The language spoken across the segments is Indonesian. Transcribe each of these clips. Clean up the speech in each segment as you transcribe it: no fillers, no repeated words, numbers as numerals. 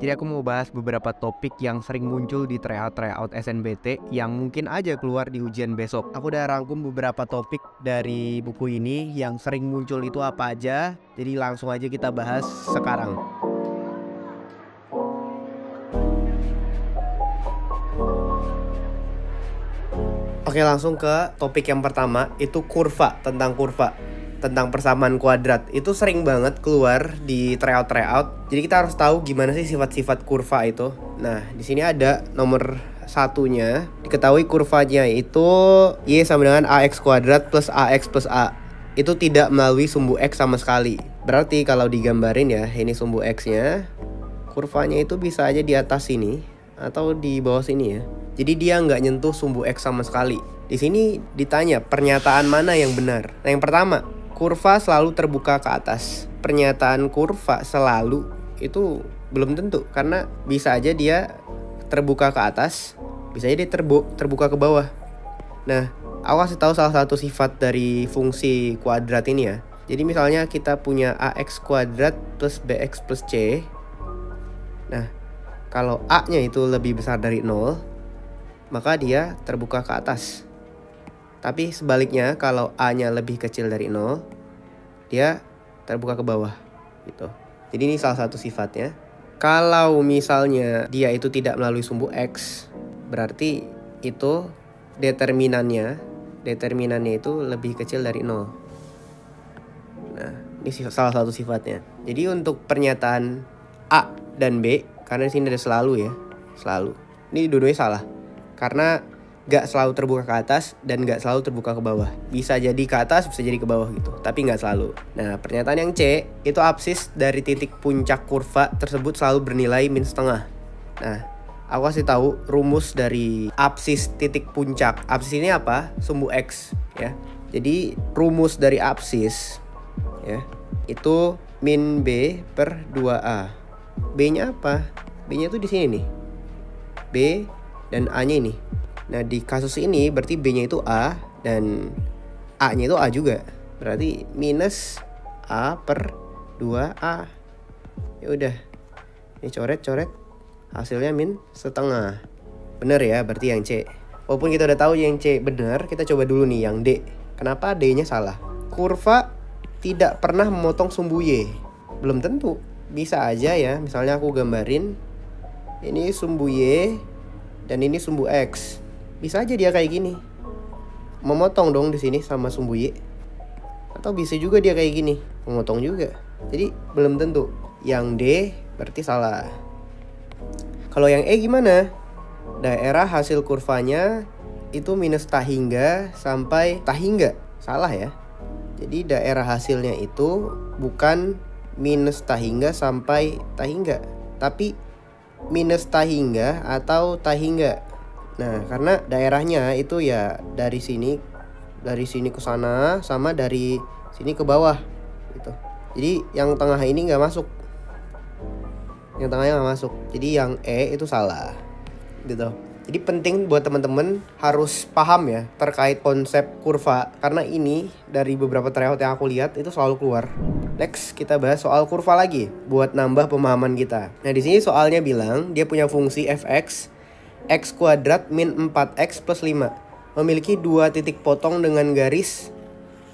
Jadi aku mau bahas beberapa topik yang sering muncul di tryout-tryout SNBT yang mungkin aja keluar di ujian besok. Aku udah rangkum beberapa topik dari buku ini yang sering muncul itu apa aja. Jadi langsung aja kita bahas sekarang. Oke, langsung ke topik yang pertama, itu kurva, tentang persamaan kuadrat. Itu sering banget keluar di tryout. Jadi kita harus tahu gimana sih sifat-sifat kurva itu. Nah, di sini ada nomor satunya. Diketahui kurvanya itu Y sama dengan AX kuadrat plus AX plus A. Itu tidak melalui sumbu X sama sekali. Berarti kalau digambarin ya, ini sumbu X-nya. Kurvanya itu bisa aja di atas sini atau di bawah sini ya. Jadi dia nggak nyentuh sumbu X sama sekali. Di sini ditanya pernyataan mana yang benar. Nah, yang pertama, kurva selalu terbuka ke atas. Pernyataan kurva selalu itu belum tentu, karena bisa aja dia terbuka ke atas, bisa aja dia terbuka ke bawah. Nah, aku kasih tahu salah satu sifat dari fungsi kuadrat ini ya. Jadi misalnya kita punya AX kuadrat plus BX plus C. Nah, kalau A-nya itu lebih besar dari 0, maka dia terbuka ke atas. Tapi sebaliknya, kalau A-nya lebih kecil dari 0, dia terbuka ke bawah gitu. Jadi ini salah satu sifatnya. Kalau misalnya dia itu tidak melalui sumbu X, berarti itu determinannya itu lebih kecil dari 0. Nah, ini salah satu sifatnya. Jadi untuk pernyataan A dan B, karena di sini ada selalu ya, selalu. Ini dua-duanya salah. Karena gak selalu terbuka ke atas dan gak selalu terbuka ke bawah. Bisa jadi ke atas, bisa jadi ke bawah gitu, tapi gak selalu. Nah, pernyataan yang C, itu apsis dari titik puncak kurva tersebut selalu bernilai min setengah. Nah, aku kasih tahu rumus dari apsis titik puncak. Apsis ini apa? Sumbu X ya. Jadi rumus dari apsis ya, itu min B per 2A. B-nya apa? B-nya tuh di sini nih. B dan A-nya ini. Nah, di kasus ini berarti B-nya itu A dan A-nya itu A juga. Berarti minus A per 2A. Ya udah. Ini coret-coret. Hasilnya min setengah. Bener ya, berarti yang C. Walaupun kita udah tahu yang C benar, kita coba dulu nih yang D. Kenapa D-nya salah? Kurva tidak pernah memotong sumbu Y. Belum tentu. Bisa aja ya, misalnya aku gambarin ini sumbu Y dan ini sumbu X. Bisa aja dia kayak gini, memotong dong di sini sama sumbu Y. Atau bisa juga dia kayak gini, memotong juga. Jadi belum tentu. Yang D berarti salah. Kalau yang E gimana? Daerah hasil kurvanya itu minus tahingga sampai tahingga. Salah ya. Jadi daerah hasilnya itu bukan minus tahingga sampai tahingga, tapi minus tahingga atau tahingga. Nah, karena daerahnya itu ya dari sini ke sana sama dari sini ke bawah gitu. Jadi yang tengah ini nggak masuk. Yang tengahnya nggak masuk. Jadi yang E itu salah gitu. Jadi penting buat teman-teman harus paham ya terkait konsep kurva, karena ini dari beberapa tryout yang aku lihat itu selalu keluar. Next, kita bahas soal kurva lagi buat nambah pemahaman kita. Nah, di sini soalnya bilang dia punya fungsi fx X kuadrat min 4X plus 5 memiliki dua titik potong dengan garis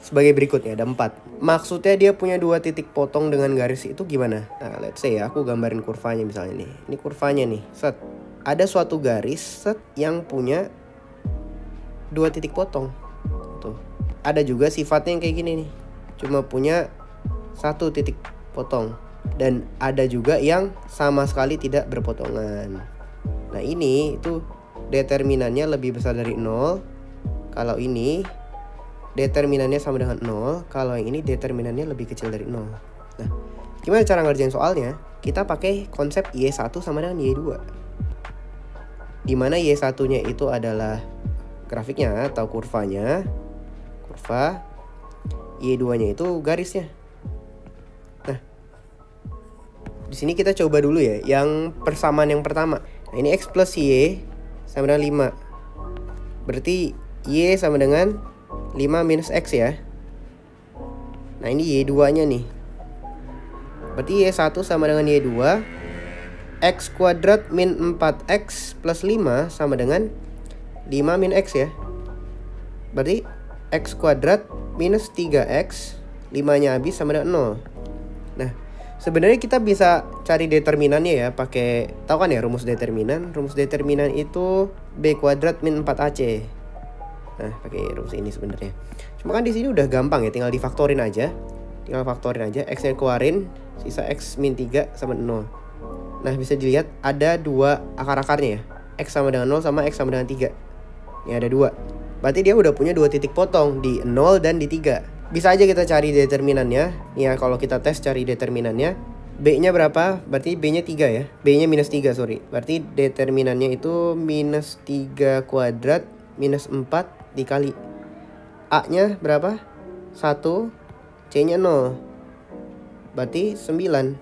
sebagai berikutnya, ada 4. Maksudnya dia punya dua titik potong dengan garis itu gimana? Nah, let's say ya, aku gambarin kurvanya misalnya nih. Ini kurvanya nih, set. Ada suatu garis set yang punya dua titik potong. Tuh. Ada juga sifatnya yang kayak gini nih, cuma punya satu titik potong. Dan ada juga yang sama sekali tidak berpotongan. Nah, ini itu determinannya lebih besar dari 0. Kalau ini determinannya sama dengan 0. Kalau yang ini determinannya lebih kecil dari 0. Nah, gimana cara ngerjain soalnya? Kita pakai konsep Y1 sama dengan Y2. Dimana Y1-nya itu adalah grafiknya atau kurvanya. Kurva. Y2-nya itu garisnya. Nah, di sini kita coba dulu ya yang persamaan yang pertama. Nah, ini X plus Y sama dengan 5. Berarti Y sama dengan 5 minus X ya. Nah, ini Y2 nya nih. Berarti Y1 sama dengan Y2 X kuadrat min 4X plus 5 sama dengan 5 min X ya. Berarti X kuadrat minus 3X, 5-nya habis sama dengan 0. Nah, sebenarnya kita bisa cari determinannya ya, pakai, tahu kan ya rumus determinan? Rumus determinan itu B kuadrat min 4AC. Nah, pakai rumus ini sebenarnya. Cuma kan di sini udah gampang ya, tinggal difaktorin aja. X-nya keluarin, sisa X min 3 sama 0. Nah, bisa dilihat ada dua akar-akarnya ya. X sama dengan 0 sama X sama dengan 3. Ini ada 2. Berarti dia udah punya 2 titik potong di 0 dan di 3. Bisa aja kita cari determinannya. Ya, kalau kita tes cari determinannya, B-nya berapa? Berarti B-nya 3 ya. B-nya minus 3, sorry. Berarti determinannya itu minus 3 kuadrat minus 4 dikali A-nya berapa? 1. C-nya 0. Berarti 9.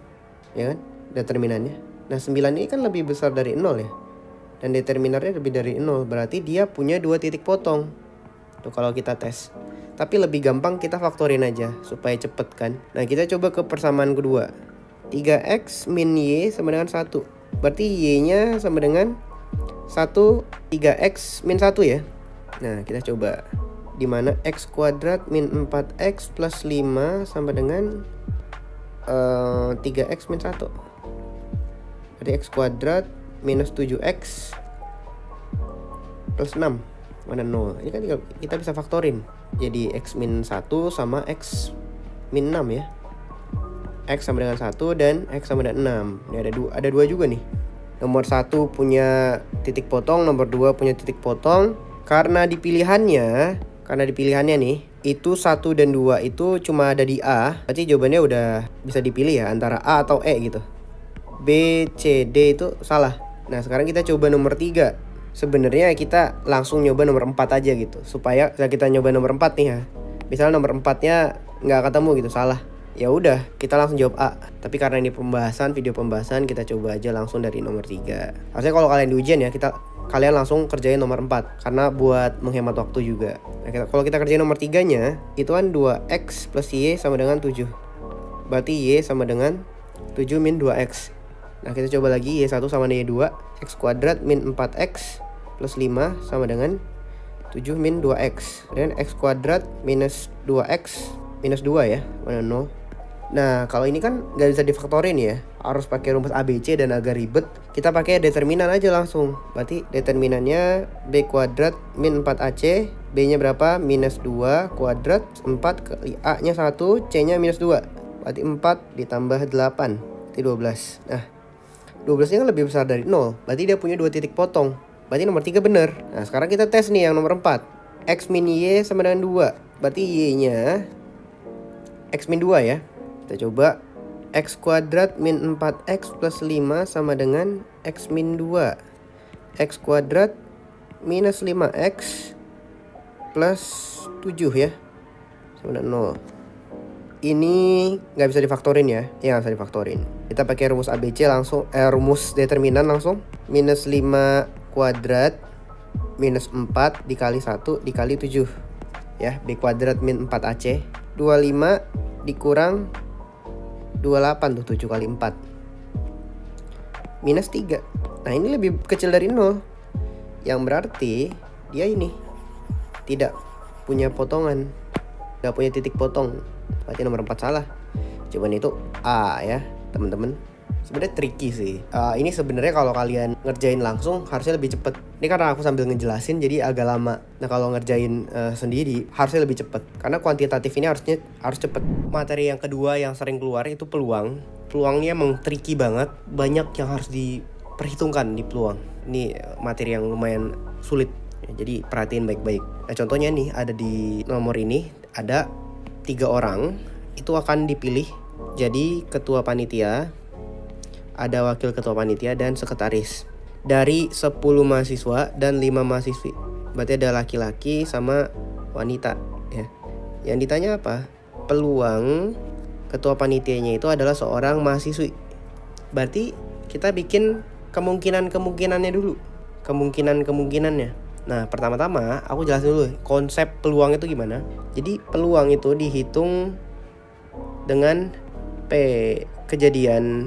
Ya kan? Determinannya. Nah, 9 ini kan lebih besar dari 0 ya. Dan determinannya lebih dari 0. Berarti dia punya 2 titik potong. Tuh kalau kita tes. Tapi lebih gampang kita faktorin aja supaya cepet kan. Nah, kita coba ke persamaan kedua. 3X min Y sama dengan 1. Berarti Y-nya sama dengan 1, 3X min 1 ya. Nah, kita coba. Dimana X kuadrat min 4X plus 5 sama dengan 3X min 1. Berarti X kuadrat minus 7X plus 6 mana 0. Ini kan kita bisa faktorin. Jadi X min 1 sama X min 6 ya. X sama dengan 1 dan X sama dengan 6. Ini ada dua juga nih. Nomor 1 punya titik potong, nomor 2 punya titik potong. Karena di pilihannya nih, itu 1 dan 2 itu cuma ada di A. Berarti jawabannya udah bisa dipilih ya, antara A atau E gitu. B, C, D itu salah. Nah, sekarang kita coba nomor 3. Sebenarnya kita langsung nyoba nomor 4 aja gitu. Supaya kita nyoba nomor 4 nih ya. Misalnya nomor 4-nya nggak ketemu gitu, salah. Ya udah, kita langsung jawab A. Tapi karena ini video pembahasan, kita coba aja langsung dari nomor 3. Harusnya kalau kalian di ujian ya, kalian langsung kerjain nomor 4. Karena buat menghemat waktu juga. Nah, kalau kita kerjain nomor 3-nya, itu kan 2X plus Y sama dengan 7. Berarti Y sama dengan 7 min 2X. Nah, kita coba lagi Y1 sama dengan Y2. X kuadrat min 4X plus 5 sama dengan 7 min 2X. Dan X kuadrat minus 2X minus 2 ya, mana 0. Nah, kalau ini kan nggak bisa difaktorin ya. Harus pakai rumus ABC dan agak ribet. Kita pakai determinan aja langsung. Berarti determinannya B kuadrat min 4AC. B-nya berapa? Minus 2 kuadrat 4 kali A-nya 1, C-nya minus 2. Berarti 4 ditambah 8. Berarti 12. Nah, 12-nya kan lebih besar dari 0. Berarti dia punya 2 titik potong. Berarti nomor 3 bener. Nah, sekarang kita tes nih yang nomor 4. X min Y sama dengan 2. Berarti Y-nya X min 2 ya. Kita coba. X kuadrat min 4X plus 5 sama dengan X min 2. X kuadrat minus 5X plus 7 ya. Sama dengan 0. Ini nggak bisa difaktorin ya. Ya, nggak bisa difaktorin. Kita pakai rumus ABC langsung. Rumus determinan langsung. Minus 5 kuadrat minus 4 dikali 1 dikali 7. Ya, B kuadrat min 4AC. 25 dikurang 28 tuh, 7 kali 4. Minus 3. Nah, ini lebih kecil dari 0. Yang berarti dia ini tidak punya potongan. Gak punya titik potong. Berarti nomor 4 salah. Cuman itu A ya, teman-teman. Sebenarnya tricky sih. Ini sebenarnya kalau kalian ngerjain langsung harusnya lebih cepet. Ini karena aku sambil ngejelasin jadi agak lama. Nah, kalau ngerjain sendiri harusnya lebih cepet. Karena kuantitatif ini harus cepet. Materi yang kedua yang sering keluar itu peluang. Peluangnya emang tricky banget. Banyak yang harus diperhitungkan di peluang. Ini materi yang lumayan sulit. Jadi perhatiin baik-baik. Nah, contohnya nih ada di nomor ini ada 3 orang. Itu akan dipilih jadi ketua panitia. Ada wakil ketua panitia dan sekretaris dari 10 mahasiswa dan 5 mahasiswi. Berarti ada laki-laki sama wanita ya. Yang ditanya apa? Peluang ketua panitianya itu adalah seorang mahasiswi. Berarti kita bikin kemungkinannya dulu. Kemungkinannya. Nah, pertama-tama aku jelasin dulu konsep peluang itu gimana. Jadi peluang itu dihitung dengan kejadian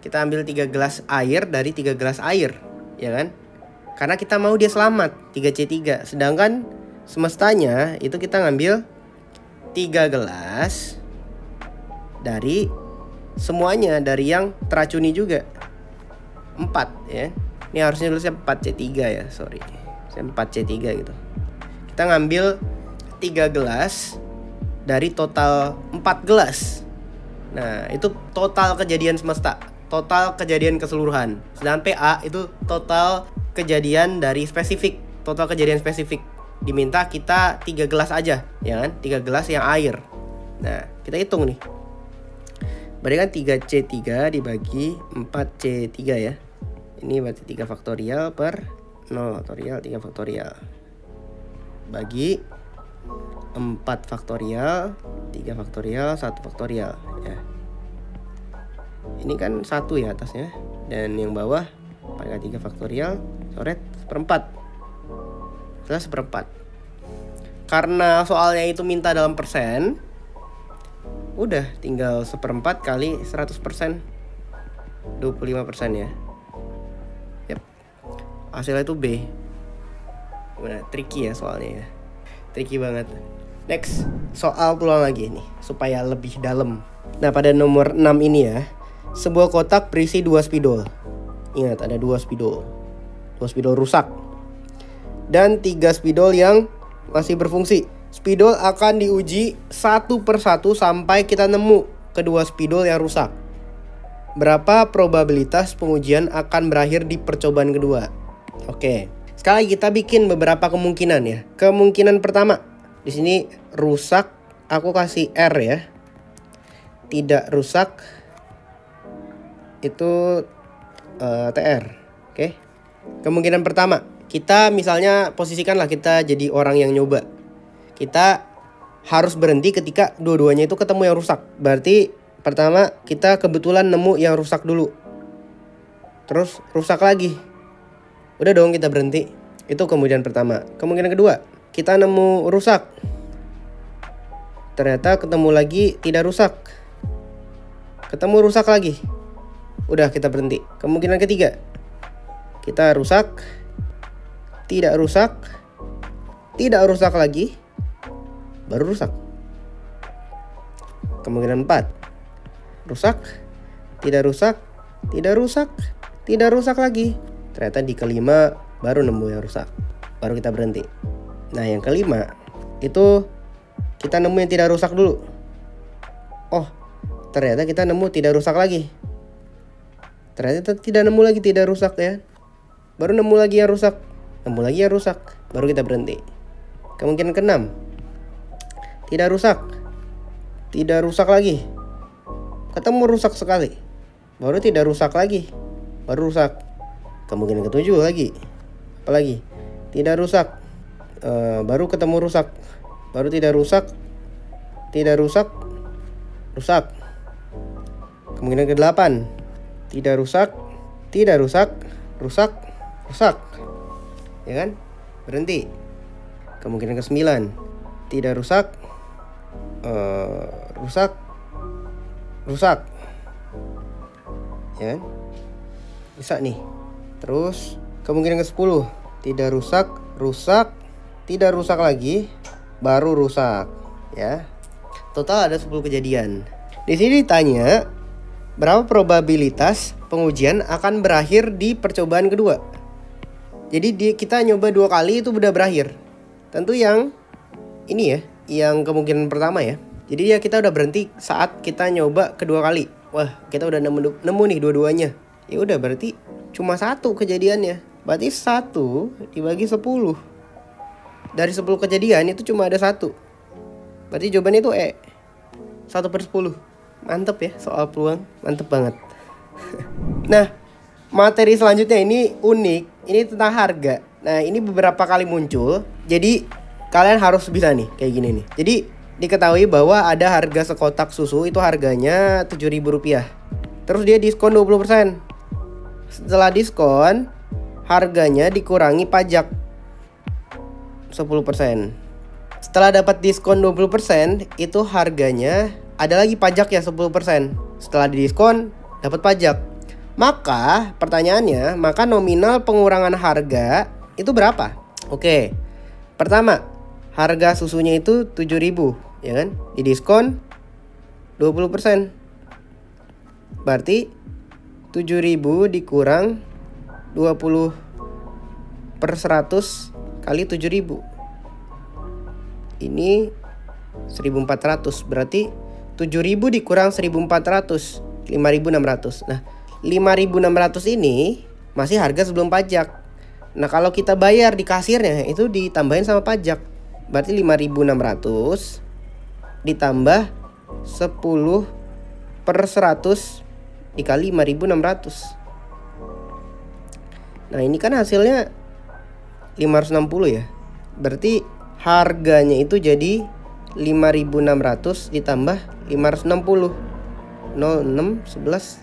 Kita ambil 3 gelas air dari 3 gelas air, ya kan? Karena kita mau dia selamat, 3C3. Sedangkan semestanya itu kita ngambil 3 gelas dari semuanya, dari yang teracuni juga. 4 ya. Ini harusnya tulisnya 4C3 ya, sorry. Saya 4C3 gitu. Kita ngambil 3 gelas dari total 4 gelas. Nah, itu total kejadian semesta, total kejadian keseluruhan. Sedangkan PA itu total kejadian dari spesifik, total kejadian spesifik. Diminta kita 3 gelas aja, ya kan? 3 gelas yang air. Nah, kita hitung nih. Berarti kan 3C3 dibagi 4C3 ya. Ini berarti 3 faktorial per 0 faktorial 3 faktorial. Bagi 4 faktorial 3 faktorial 1 faktorial ya. Ini kan 1 ya atasnya, dan yang bawah pangkat 3 faktorial coret 1/4. Setelah 1/4. Karena soalnya itu minta dalam persen, udah tinggal 1/4 kali 100%, 25% ya. Yap. Hasilnya itu B. Benar, tricky ya soalnya ya. Tricky banget. Next, soal peluang lagi nih supaya lebih dalam. Nah, pada nomor 6 ini ya, sebuah kotak berisi 2 spidol. Ingat, ada 2 spidol. 2 spidol rusak dan 3 spidol yang masih berfungsi. Spidol akan diuji satu persatu sampai kita nemu kedua spidol yang rusak. Berapa probabilitas pengujian akan berakhir di percobaan kedua? Oke. Sekali lagi kita bikin beberapa kemungkinan ya. Kemungkinan pertama, di sini rusak, aku kasih R ya. Tidak rusak itu TR. Oke. Kemungkinan pertama, kita misalnya posisikanlah kita jadi orang yang nyoba. Kita harus berhenti ketika dua-duanya itu ketemu yang rusak. Berarti pertama kita kebetulan nemu yang rusak dulu, terus rusak lagi. Udah dong, kita berhenti. Itu kemungkinan pertama. Kemungkinan kedua, kita nemu rusak, ternyata ketemu lagi tidak rusak, ketemu rusak lagi. Udah, kita berhenti. Kemungkinan ketiga, kita rusak, tidak rusak, tidak rusak lagi, baru rusak. Kemungkinan 4, rusak, tidak rusak, tidak rusak, tidak rusak lagi. Ternyata di kelima baru nemu yang rusak, baru kita berhenti. Nah, yang kelima itu kita nemu yang tidak rusak dulu. Oh, ternyata kita nemu tidak rusak lagi. Ternyata tidak nemu lagi tidak rusak ya. Baru nemu lagi yang rusak, nemu lagi yang rusak, baru kita berhenti. Kemungkinan keenam, tidak rusak, tidak rusak lagi, ketemu rusak sekali, baru tidak rusak lagi, baru rusak. Kemungkinan ketujuh lagi, apalagi tidak rusak, baru ketemu rusak, baru tidak rusak, tidak rusak, rusak. Kemungkinan ke-8, tidak rusak, tidak rusak, rusak, rusak, ya kan? Berhenti. Kemungkinan ke-9, tidak rusak, rusak, rusak, ya kan? Bisa nih. Terus kemungkinan ke-10, tidak rusak, rusak, tidak rusak lagi, baru rusak ya. Total ada 10 kejadian. Di sini ditanya berapa probabilitas pengujian akan berakhir di percobaan kedua. Jadi kita nyoba 2 kali itu udah berakhir. Tentu yang ini ya, yang kemungkinan pertama ya. Jadi ya kita udah berhenti saat kita nyoba kedua kali. Wah, kita udah nemu nih dua-duanya. Ya udah, berarti cuma 1 kejadiannya. Berarti 1 dibagi 10. Dari 10 kejadian itu cuma ada 1. Berarti jawabannya itu E. 1/10. Mantep ya soal peluang. Mantep banget. Nah, materi selanjutnya ini unik. Ini tentang harga. Nah, ini beberapa kali muncul. Jadi kalian harus bisa nih kayak gini nih. Jadi diketahui bahwa ada harga sekotak susu itu harganya Rp7.000. Terus dia diskon 20%. Setelah diskon, harganya dikurangi pajak 10%. Setelah dapat diskon 20%, itu harganya ada lagi pajak ya 10%. Setelah didiskon, dapat pajak. Maka pertanyaannya, maka nominal pengurangan harga itu berapa? Oke. Pertama, harga susunya itu 7.000, ya kan? Didiskon 20%. Berarti 7.000 dikurang 20 per 100 kali 7.000. Ini 1.400. Berarti 7.000 dikurang 1.400, 5.600. Nah, 5.600 ini masih harga sebelum pajak. Nah, kalau kita bayar di kasirnya itu ditambahin sama pajak. Berarti 5.600 ditambah 10 per 100 dikali 5.600. Nah, ini kan hasilnya 560 ya. Berarti harganya itu jadi 5.600 ditambah 560. 06, 11,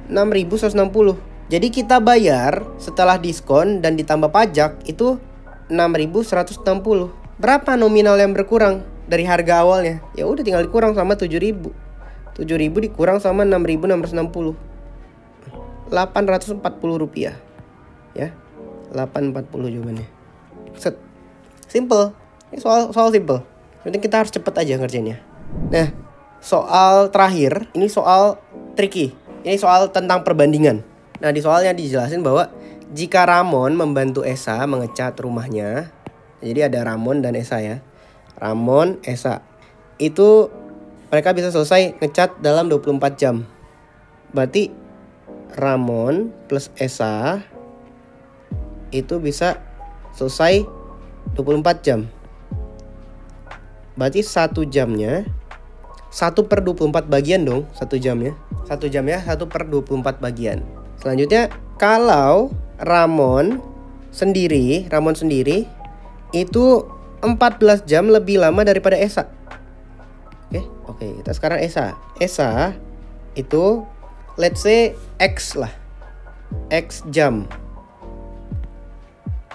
6.160. Jadi kita bayar setelah diskon dan ditambah pajak itu 6.160. Berapa nominal yang berkurang dari harga awalnya? Ya udah tinggal dikurang sama 7.000. 7.000 dikurang sama 6.660. 840 rupiah. Ya. 840 jawabannya. Set. Simple. Ini soal simple. Penting kita harus cepet aja ngerjainnya. Nah, soal terakhir, ini soal tricky. Ini soal tentang perbandingan. Nah, di soalnya dijelasin bahwa jika Ramon membantu Esa mengecat rumahnya. Jadi ada Ramon dan Esa ya. Ramon, Esa. Itu mereka bisa selesai ngecat dalam 24 jam. Berarti Ramon plus Esa itu bisa selesai 24 jam. Berarti 1 jamnya 1/24 bagian dong. 1 jamnya 1/24 bagian. Selanjutnya, kalau Ramon sendiri itu 14 jam lebih lama daripada Esa. Oke, kita sekarang Esa. Esa itu let's say X lah. X jam.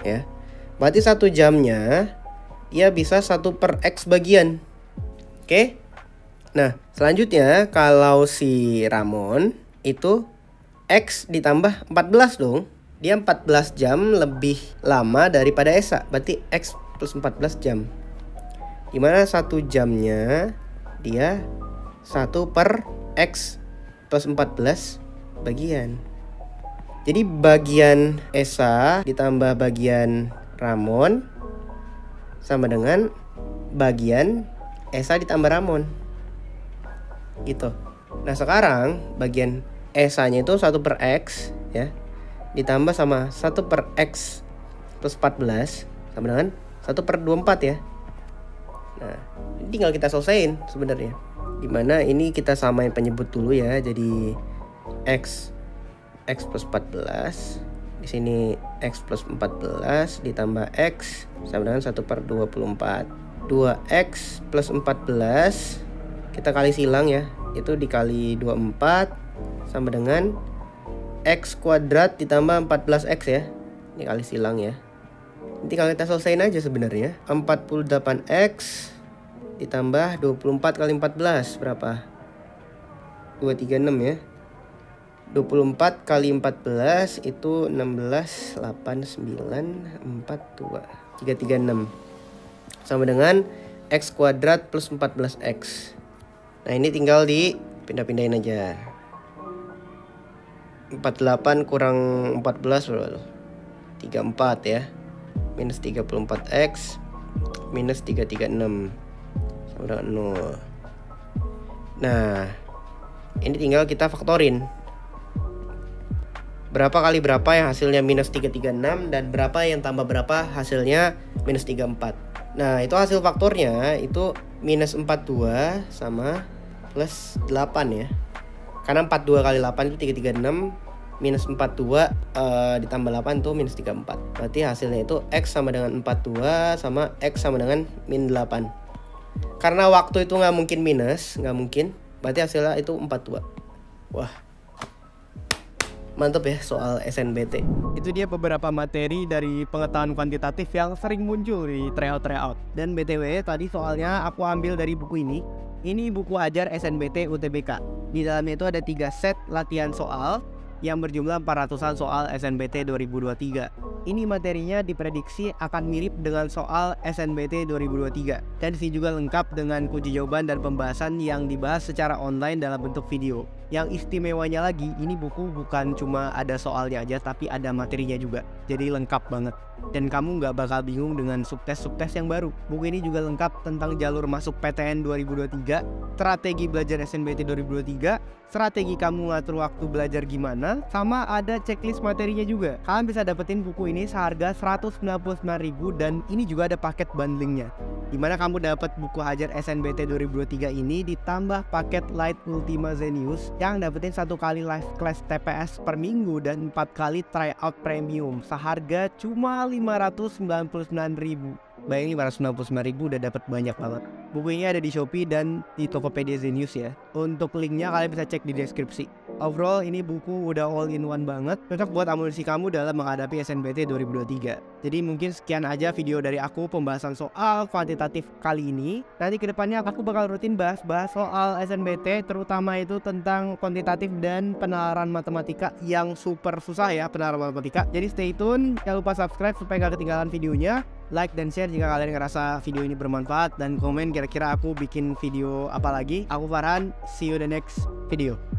Ya. Berarti 1 jamnya dia bisa 1/X bagian. Oke. Nah, selanjutnya kalau si Ramon itu X ditambah 14 dong. Dia 14 jam lebih lama daripada Esa. Berarti X plus 14 jam. Dimana 1 jamnya dia 1/X plus 14 bagian. Jadi bagian Esa ditambah bagian Ramon sama dengan bagian Esa ditambah Ramon. Gitu. Nah, sekarang bagian Esa-nya itu 1/X ya. Ditambah sama 1/X plus 14 sama dengan 1/24 ya. Nah, ini tinggal kita selesaiin sebenarnya. Dimana ini kita samain penyebut dulu ya. Jadi X plus 14. Di sini X plus 14 ditambah X sama dengan 1/24. 2X plus 14 kita kali silang ya. Itu dikali 24 sama dengan X kuadrat ditambah 14X ya. Ini kali silang ya. Nanti kalau kita selesaiin aja sebenarnya. 48X ditambah 24 kali 14 berapa? 236 ya. 24 kali 14 itu 16, 8, 9, 4, 2, 336 sama dengan X kuadrat plus 14X. Nah, ini tinggal dipindah-pindahin aja. 48 kurang 14 berapa? 34 ya. Minus 34X minus 336 sama dengan 0. Nah, ini tinggal kita faktorin. Berapa kali berapa yang hasilnya minus 336 dan berapa yang tambah berapa hasilnya minus 34. Nah, itu hasil faktornya itu minus 42 sama plus 8 ya. Karena 42 kali 8 itu 336, minus 42 ditambah 8 itu minus 34. Berarti hasilnya itu X sama dengan 42 sama X sama dengan min 8. Karena waktu itu nggak mungkin minus, nggak mungkin. Berarti hasilnya itu 42. Wah, mantap ya soal SNBT. Itu dia beberapa materi dari pengetahuan kuantitatif yang sering muncul di tryout. Dan BTW tadi soalnya aku ambil dari buku ini. Ini buku ajar SNBT UTBK. Di dalamnya itu ada 3 set latihan soal yang berjumlah 400-an soal SNBT 2023. Ini materinya diprediksi akan mirip dengan soal SNBT 2023. Dan disini juga lengkap dengan kunci jawaban dan pembahasan yang dibahas secara online dalam bentuk video. Yang istimewanya lagi, ini buku bukan cuma ada soalnya aja, tapi ada materinya juga. Jadi lengkap banget. Dan kamu nggak bakal bingung dengan subtes-subtes yang baru. Buku ini juga lengkap tentang jalur masuk PTN 2023, strategi belajar SNBT 2023, strategi kamu ngatur waktu belajar gimana, sama ada checklist materinya juga. Kalian bisa dapetin buku ini seharga 199.000 dan ini juga ada paket bundlingnya. Dimana kamu dapat buku Hajar SNBT 2023 ini ditambah paket Light Ultima Zenius yang dapetin 1 kali live class TPS per minggu dan 4 kali tryout premium seharga cuma 599.000. Bayangin 599.000 udah dapat banyak banget. Buku ini ada di Shopee dan di Tokopedia Zenius ya. Untuk linknya kalian bisa cek di deskripsi. Overall ini buku udah all in one banget, cocok buat amunisi kamu dalam menghadapi SNBT 2023. Jadi mungkin sekian aja video dari aku pembahasan soal kuantitatif kali ini. Nanti kedepannya aku bakal rutin bahas soal SNBT, terutama itu tentang kuantitatif dan penalaran matematika yang super susah ya, penalaran matematika. Jadi stay tune, jangan lupa subscribe supaya gak ketinggalan videonya. Like dan share jika kalian ngerasa video ini bermanfaat, dan komen kira-kira aku bikin video apa lagi. Aku Farhan, see you the next video.